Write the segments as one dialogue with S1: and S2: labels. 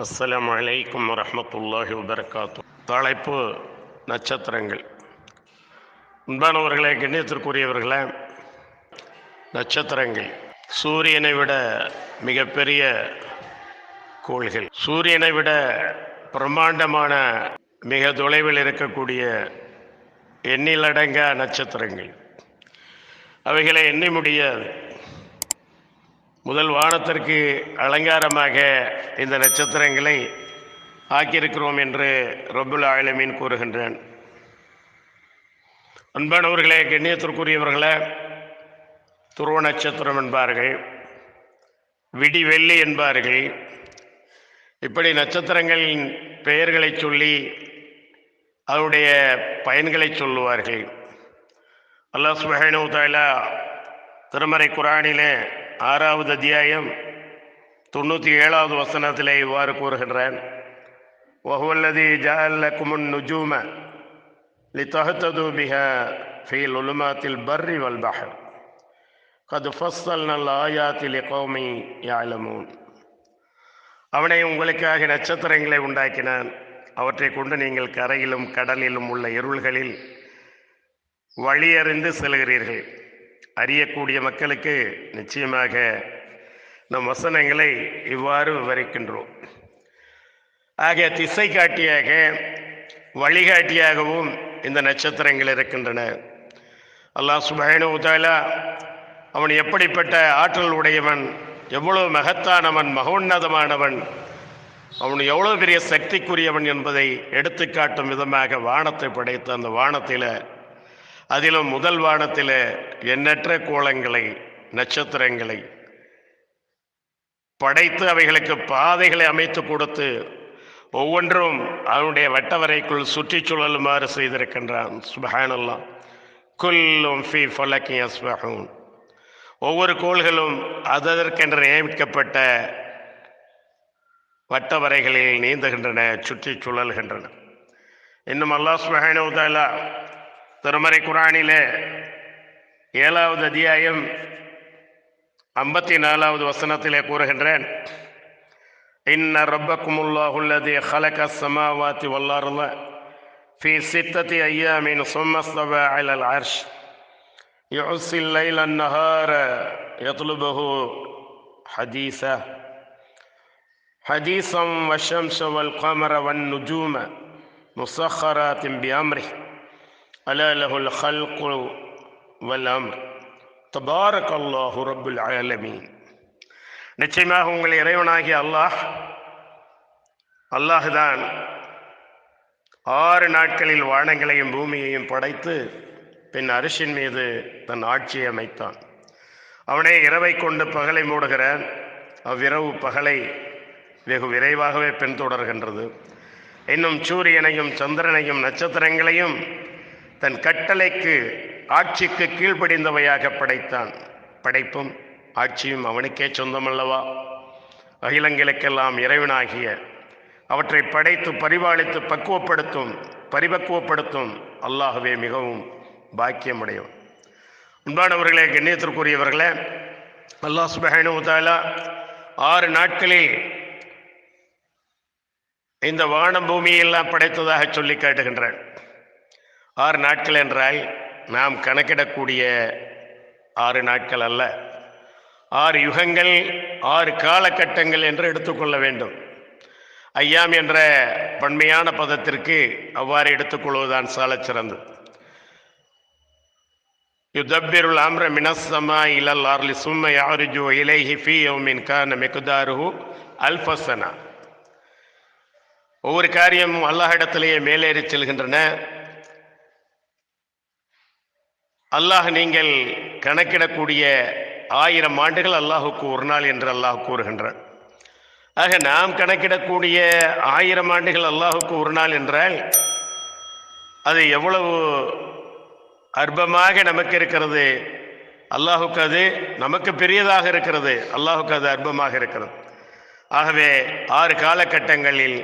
S1: அஸ்ஸலாமு அலைக்கும் வரஹ்மத்துல்லாஹி வபரகாத்து. தலைப்பு நட்சத்திரங்கள். அன்பானவர்களே, கண்ணியத்திற்குரியவர்களே, நட்சத்திரங்கள் சூரியனை விட மிகப்பெரிய கோள்கள், சூரியனை விட பிரம்மாண்டமான மிக தொலைவில் இருக்கக்கூடிய எண்ணிலடங்கா நட்சத்திரங்கள். அவைகளை எண்ணி முடியாது. முதல் வானத்திற்கு அலங்காரமாக இந்த நட்சத்திரங்களை ஆக்கியிருக்கிறோம் என்று ரப்புல் ஆலமீன் கூறுகின்றான். அன்பானவர்களே, கண்ணியத்திற்குரியவர்களே, துருவ நட்சத்திரம் என்பார்கள், விடிவெள்ளி என்பார்கள். இப்படி நட்சத்திரங்களின் பெயர்களை சொல்லி அதனுடைய பயன்களை சொல்லுவார்கள். அல்லாஹ் சுப்ஹானஹு வ தஆலா திருமறை குர்ஆனிலே 6வது அத்தியாயம் 97வது வசனத்திலே இவ்வாறு கூறுகின்றான்: வஹுவல்லதீ ஜஅல லக்குமுன் நுஜூம லிதஹ்தது பிஹா ஃபீ லுலுமாத்தில் பர்ரி வல் பஹர் கத் ஃபஸ்ஸல்னல் ஆயாத்தி லிகௌமி யஅலமூன். அவனை உங்களுக்காக நட்சத்திரங்களை உண்டாக்கினான். அவற்றை கொண்டு நீங்கள் கரையிலும் கடலிலும் உள்ள இருள்களில் வழியறிந்து செல்கிறீர்கள். அறியக்கூடிய மக்களுக்கு நிச்சயமாக நம் வசனங்களை இவ்வாறு விவரிக்கின்றோம். ஆக திசை காட்டியாக, வழிகாட்டியாகவும் இந்த நட்சத்திரங்கள் இருக்கின்றன. அல்லாஹ் சுப்ஹானஹு வ தஆலா அவன் எப்படிப்பட்ட ஆற்றல் உடையவன், எவ்வளவு மகத்தானவன், மகோன்னதமானவன், அவன் எவ்வளவு பெரிய சக்திக்குரியவன் என்பதை எடுத்துக்காட்டும் விதமாக வானத்தை படைத்த அந்த வானத்தில், அதிலும் முதல் வானத்தில் எண்ணற்ற கோலங்களை, நட்சத்திரங்களை படைத்து அவைகளுக்கு பாதைகளை அமைத்து கொடுத்து ஒவ்வொன்றும் அவனுடைய வட்டவரைக்குள் சுற்றி சுழலுமாறு செய்திருக்கின்றான். சுப்ஹானல்லாஹ். குல்லும் ஃபீ ஃபலக்கி யஸ்பஹூன். ஒவ்வொரு கோள்களும் அதற்கென்று நியமிக்கப்பட்ட வட்டவரைகளில் நீந்துகின்றன, சுற்றி சுழல்கின்றன. இன்னும் அல்லாஹ் சுப்ஹானஹு வ தஆலா திருமறை குர்ஆனிலே 7வது அத்தியாயம் 54வது வசனத்திலே கூறுகின்றான்: இன்ன ரப்பக்குமுல்லாஹு அல்லதீ ஹலகஸ் ஸமாவாத்தி வல் அர்த ஃபீ சித்தத்தி அய்யாமின் ஸும்ம ஸ்தவா அலல் அர்ஷ் யுஹ்ஸில் லைல அன்-நஹார யத்லுபுஹு ஹதீஸன் வஷம்ஸ வல் கமர வன் நுஜூம முஸக்கராத்தின் பிஅம்ரிஹி அலா லஹுல் ஹல்கு வல் அம்ர் தபாரக்கல்லாஹு ரப்புல் ஆலமீன். நிச்சயமாக உங்கள் இறைவனாகிய அல்லாஹ்தான் 6 நாட்களில் வானங்களையும் பூமியையும் படைத்து பின் அரிசின் மீது தன் ஆட்சியை அமைத்தான். அவனே இரவை கொண்டு பகலை மூடுகிறான். அவ்விரவு பகலை வெகு விரைவாகவே பின்தொடர்கின்றது. இன்னும் சூரியனையும் சந்திரனையும் நட்சத்திரங்களையும் தன் கட்டளைக்கு, ஆட்சிக்கு கீழ்ப்படிந்தவையாக படைத்தான். படைப்பும் ஆட்சியும் அவனுக்கே சொந்தமல்லவா? அகிலங்களுக்கெல்லாம் இறைவனாகிய, அவற்றை படைத்து பரிபாலித்து பரிபக்குவப்படுத்தும் அல்லாஹ்வே மிகவும் பாக்கியமுடையவன். அன்பானவர்களே, கண்ணியத்திற்குரியவர்களே, அல்லாஹ் சுப்ஹானஹு வ தஆலா 6 நாட்களில் இந்த வானம் பூமியெல்லாம் படைத்ததாக சொல்லி காட்டுகின்றான். 6 நாட்கள் என்றால் நாம் கணக்கிடக்கூடிய 6 நாட்கள் அல்ல, 6 யுகங்கள், 6 காலகட்டங்கள் என்று எடுத்துக்கொள்ள வேண்டும். ஐயாம் என்ற பன்மையான பதத்திற்கு அவ்வாறு எடுத்துக்கொள்வதுதான் சாலச் சிறந்தது. யுதப்பிருல் அம்ர மினஸ் ஸமாஇ இலல் அர்லி ஸும்ம யஅருஜு இலைஹி ஃபீ யௌமின் கான மிக்தாருஹு அல்ஃப ஸனா. ஒவ்வொரு காரியமும் அல்லாஹ்விடத்திலேயே மேலேறி செல்கின்றன. அல்லாஹ் நீங்கள் கணக்கிடக்கூடிய 1000 ஆண்டுகள் அல்லாஹுக்கு ஒரு நாள் என்று அல்லாஹ் கூறுகின்றான். ஆக நாம் கணக்கிடக்கூடிய 1000 ஆண்டுகள் அல்லாஹுக்கு ஒரு நாள் என்றால் அது எவ்வளவு அற்பமாக நமக்கு இருக்கிறது. அல்லாஹுக்கு அது நமக்கு பெரியதாக இருக்கிறது, அல்லாஹுக்கு அது அற்பமாக இருக்கிறது. ஆகவே 6 காலகட்டங்களில்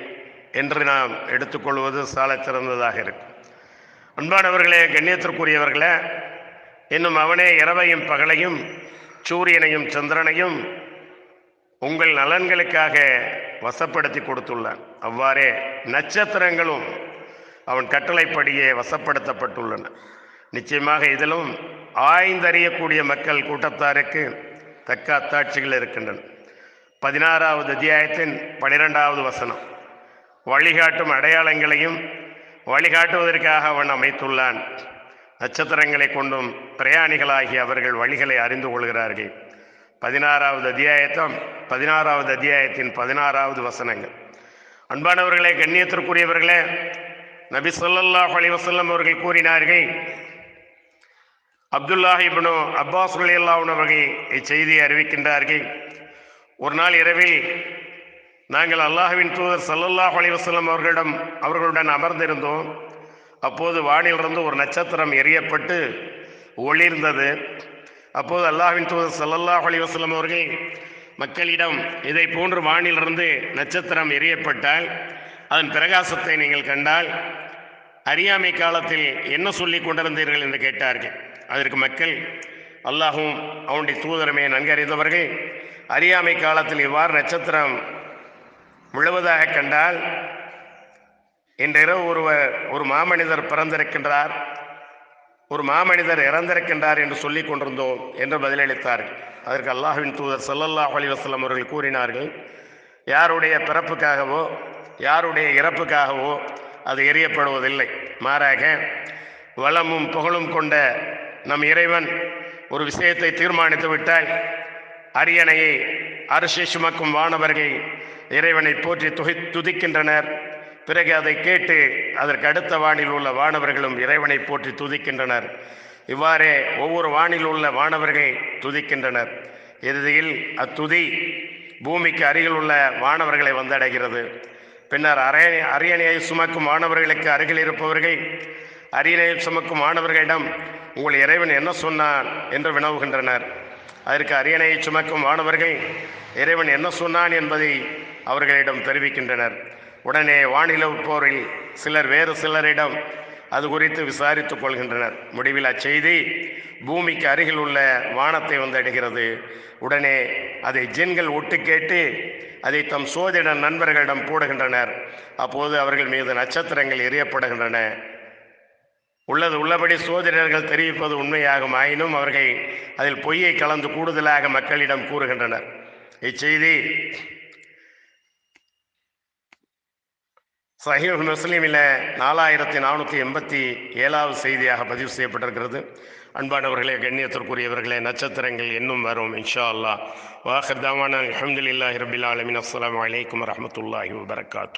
S1: என்று நாம் எடுத்துக்கொள்வது சாலச் சிறந்ததாக இருக்கும். அன்பானவர்களே, கண்ணியத்திற்குரியவர்களே, இன்னும் அவனே இரவையும் பகலையும் சூரியனையும் சந்திரனையும் உங்கள் நலன்களுக்காக வசப்படுத்தி கொடுத்துள்ளான். அவ்வாறே நட்சத்திரங்களும் அவன் கட்டளைப்படியே வசப்படுத்தப்பட்டுள்ளன. நிச்சயமாக இதிலும் ஆய்ந்தறியக்கூடிய மக்கள் கூட்டத்தாருக்கு தக்க அத்தாட்சிகள் இருக்கின்றன. 16வது அத்தியாயத்தின் 12வது வசனம், வழிகாட்டும் அடையாளங்களையும் வழிகாட்டுவதற்காக அவன் அமைத்துள்ளான். நட்சத்திரங்களை கொண்டும் பிரயாணிகளாகி அவர்கள் வழிகளை அறிந்து கொள்கிறார்கள். 16வது அத்தியாயத்தின் 16வது வசனங்கள். அன்பானவர்களே, கண்ணியத்திற்குரியவர்களே, நபி ஸல்லல்லாஹு அலைஹி வஸல்லம் அவர்கள் கூறினார்கள், அப்துல்லாஹ் இப்னு அப்பாஸ் ரலியல்லாஹு அன்ஹு அவர்கள் இச்செய்தியை அறிவிக்கின்றார்கள். ஒரு நாள் இரவில் நாங்கள் அல்லாஹ்வின் தூதர் ஸல்லல்லாஹு அலைஹி வஸல்லம் அவர்களுடன் அமர்ந்திருந்தோம். அப்போது வானிலிருந்து ஒரு நட்சத்திரம் எரியப்பட்டு ஒளிர்ந்தது. அப்போது அல்லாஹ்வின் தூதர் ஸல்லல்லாஹு அலைஹி வஸல்லம் அவர்கள் மக்களிடம், இதை போன்று வானிலிருந்து நட்சத்திரம் எரியப்பட்டால் அதன் பிரகாசத்தை நீங்கள் கண்டால் அறியாமை காலத்தில் என்ன சொல்லி கொண்டிருந்தீர்கள் என்று கேட்டார்கள். அதற்கு மக்கள், அல்லாஹும் அவனுடைய தூதருமே நன்கறிந்தவர்கள், அறியாமை காலத்தில் இவ்வாறு நட்சத்திரம் முழுவதாக கண்டால் இன்றிரவு ஒரு மாமனிதர் பிறந்திருக்கின்றார், ஒரு மாமனிதர் இறந்திருக்கின்றார் என்று சொல்லி கொண்டிருந்தோம் என்று பதிலளித்தார்கள். அதற்கு அல்லாஹ்வின் தூதர் ஸல்லல்லாஹு அலைஹி வஸல்லம் அவர்கள் கூறினார்கள், யாருடைய பிறப்புக்காகவோ யாருடைய இறப்புக்காகவோ அது எரியப்படுவதில்லை. மாறாக வளமும் புகழும் கொண்ட நம் இறைவன் ஒரு விஷயத்தை தீர்மானித்து விட்டால் அரியணையை அரிசி சுமக்கும் வானவர்கள் இறைவனை போற்றி துதிக்கின்றனர். பிறகு அதை கேட்டு அதற்கு அடுத்த வானில் உள்ள வானவர்களும் இறைவனை போற்றி துதிக்கின்றனர். இவ்வாறே ஒவ்வொரு வானில் உள்ள வானவர்கள் துதிக்கின்றனர். இறுதியில் அத்துதி பூமிக்கு அருகில் உள்ள வானவர்களை வந்தடைகிறது. பின்னர் அரியணையை சுமக்கும் வானவர்களுக்கு அருகில் இருப்பவர்கள் அரியணையை சுமக்கும் வானவர்களிடம், உங்கள் இறைவன் என்ன சொன்னான் என்று வினவுகின்றனர். அதற்கு அரியணையை சுமக்கும் வானவர்கள் இறைவன் என்ன சொன்னான் என்பதை அவர்களிடம் தெரிவிக்கின்றனர். உடனே வானிலவுப்போரில் சிலர் வேறு சிலரிடம் அது குறித்து விசாரித்துக் கொள்கின்றனர். முடிவில் அச்செய்தி பூமிக்கு அருகில் உள்ள வானத்தை வந்தடைகிறது. உடனே அதை ஜின்கள் ஒட்டு கேட்டு அதை தம் சோதிட நண்பர்களிடம் போடுகின்றனர். அப்போது அவர்கள் மீது நட்சத்திரங்கள் எரியப்படுகின்றன. உள்ளபடி சோதிடர்கள் தெரிவிப்பது உண்மையாகும். ஆயினும் அவர்கள் அதில் பொய்யை கலந்து கூடுதலாக மக்களிடம் கூறுகின்றனர். இச்செய்தி சஹீஹ் முஸ்லிமில் 4487வது செய்தியாக பதிவு செய்யப்பட்டிருக்கிறது. அன்பானவர்களே, கண்ணியத்திற்குரியவர்களே, நட்சத்திரங்கள் இன்னும் வரும் இன்ஷா அல்லாஹ். வாஹிர் தாவானா அல்ஹம்துலில்லாஹி ரப்பில் ஆலமீன். அஸ்ஸலாமு அலைக்கும் வரஹ்மத்துல்லாஹி வபரகாத்துஹு.